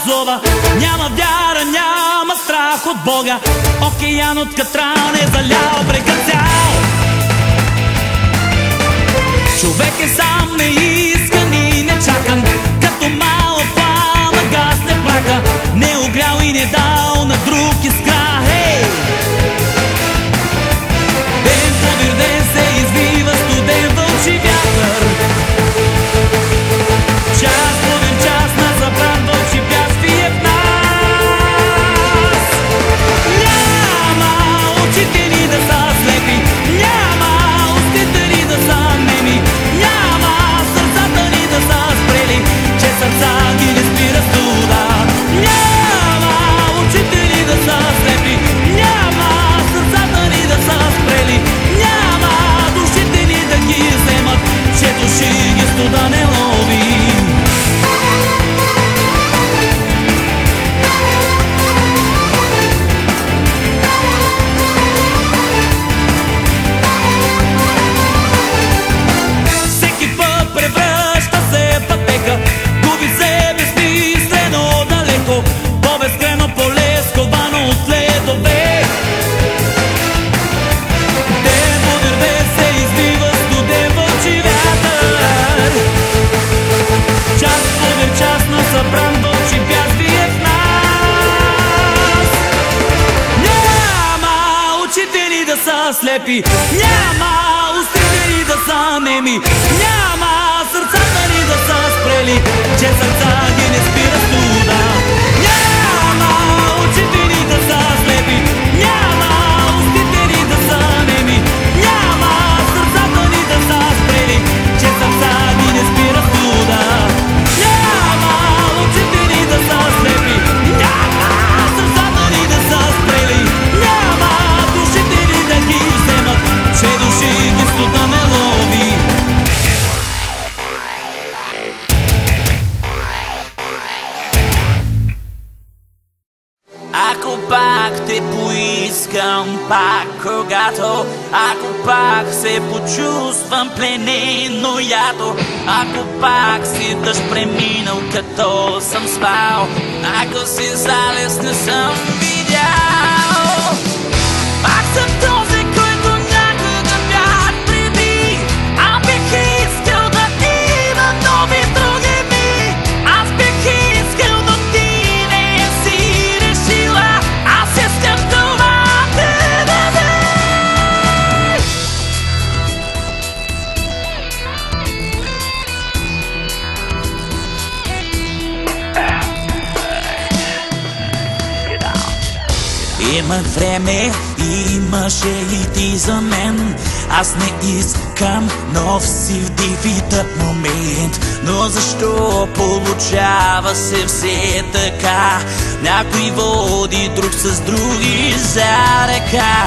злоба, няма вяра, няма страх от Бога. Океан от катран е залял брега цял. Човек е сам, неискан и нечакан, като малък пламък гасне праха, не огрял и не дал на друг искра. Ден подир ден се извива студен вълчи вятър, час подир час на забран вълчи бягствие в нас. Няма очите ни да са слепи, няма устите ни да са неми, няма сърцата ни да са спрели, че сърца ги не спира студа. Няма очите ни да са слепи, няма сърцата ни да са спрели, няма душите ни да ги вземат, че души ги студа не лови. Всеки път превръща се пътека, губи се безмислено далеко, по-безкрайно поле сковано от ледове. Ден подир ден се извива студен вълчи вятър, час подир час на събран вълчи бягствие в нас. Няма очите ни да са слепи, няма устите ни да са неми, няма сърцата ни да са спрели, че сърца ги не спира студа. Няма очите ни да са слепи, няма устите ни да са неми, няма сърцата ни да са спрели, че сърца ги не спира студа. Няма очите ни да са слепи, няма сърцата ни да са спрели, няма душите ни да ги вземат, че души ги студа не лови. Ако пак те поискам, пак когато, ако пак се почувствам пленено ято, ако пак си дъжд преминал като съм спал, ако си залез не съм видял, пак съм този, който някога бях преди. Аз бих искал да има нови други ми, аз бих искал да ти не си решила, аз искам това те да дай. Имах време, имаше и ти за мен. Аз не искам нов сив диви тъп момент, но защо получава се все така? Някой води друг с други за ръка.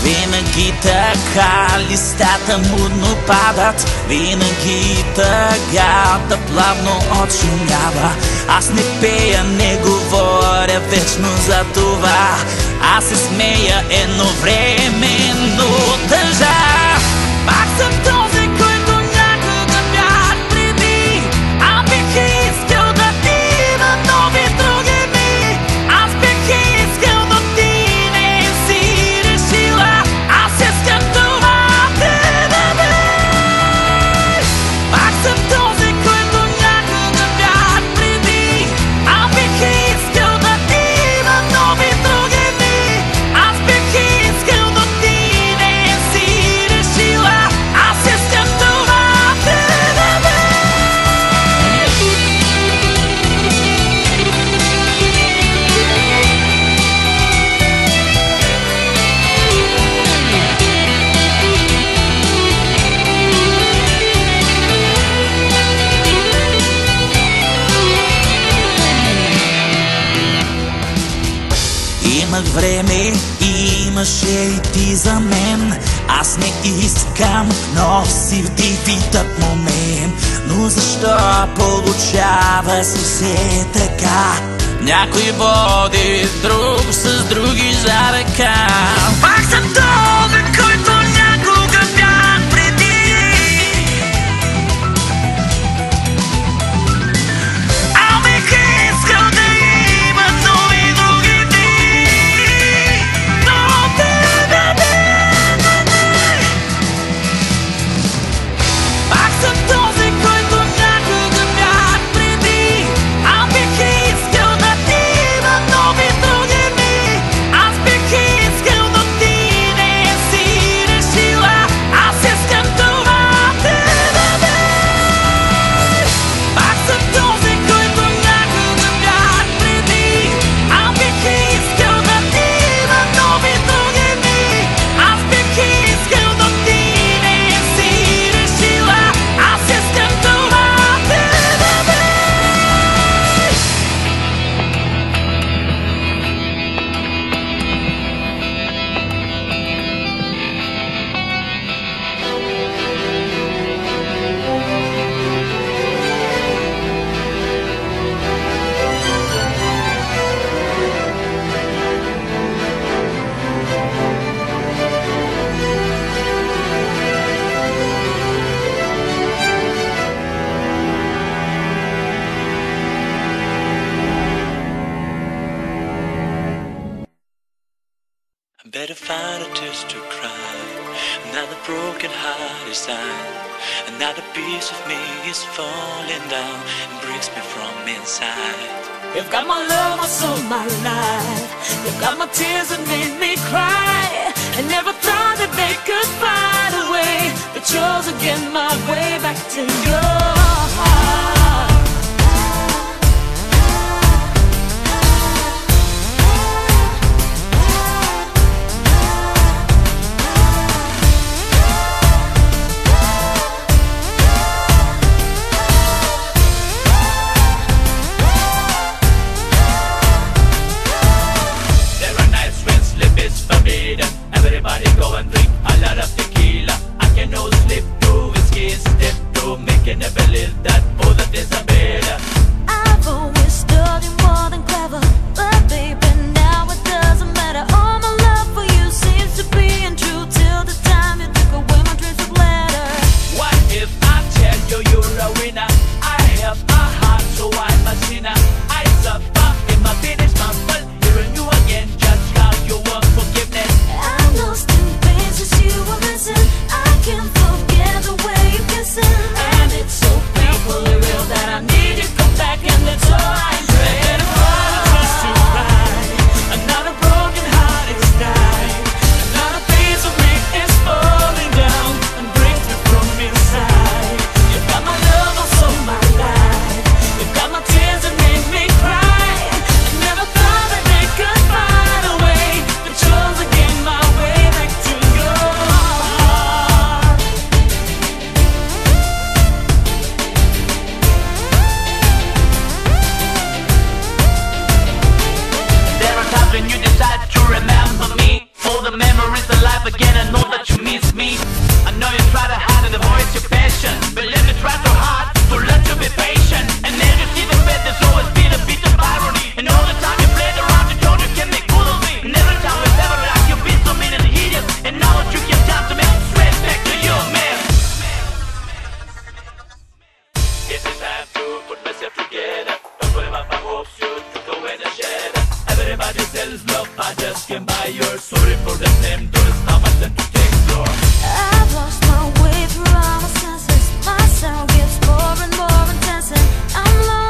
Винаги така листата мудно падат, винаги тъгата плавно отшумява. Аз не пея, не говоря вечно за това, аз се смея едновременно държа. Пак съм този, който някога бях преди. Аз бих искал да има нови други ми, аз бих искал да ти не си решила, аз искам това те да дай. Пак съм този, който някога бях преди. Аз бих искал да има нови други ми, аз бих искал да ти не си решила, аз искам това те да дай. Имах време, имаше и ти за мен. Аз не искам нов сив диви тъп момент, но защо получава се все така? Някой води друг с други за ръка. Пак съм този, който някога бях преди. А бих искал да tears to cry. Another broken heart is signed. Another piece of me is falling down and breaks me from inside. You've got my love, my soul, my life. You've got my tears that made me cry. I never thought that they could find a way, but chose again my way back to your heart. Everybody go and drink a lot of tequila. I can no slip through whiskey, step through, making never believe that all that is a better. I've always studied more than clever, but baby now it doesn't matter. All my love for you seems to be untrue till the time you took away my dreams of letter. What if I tell you you're a winner? I have a heart, so I'm a sinner. I suffer in my finish muscle, hearing you again, just how you want forgiveness. I'm lost in pain since you were missing. I can't forget the way you're kissing, And it's so painfully real that I need you to come back, and that's all I pray. Another to cry, another broken heart is dying, another piece of me is falling down and breaks me from inside. You've got my love, my soul, my life. You've got my tears that made me cry. I never thought that they could find a way, but chose again my way back to your heart. There are times when you decide to remember me. All the memories alive again, I know that you miss me. I know you try to hide and avoid your passion, but let me try so hard to learn to be patient. And then you see the bed, there's always been a bit of irony. And all the time you played around, you told you can make fool of me. And every time we've ever liked you've been so mean and hideous. And now that you get time to make straight back to you, man. It's the time to put myself together. Don't put my hopes, you took away the shadow. Everybody sells love, I just can't buy yours. Sorry for the same doors, now I tend to take floor. I've lost my way through all my senses. My sound gets more and more intense, and I'm lost.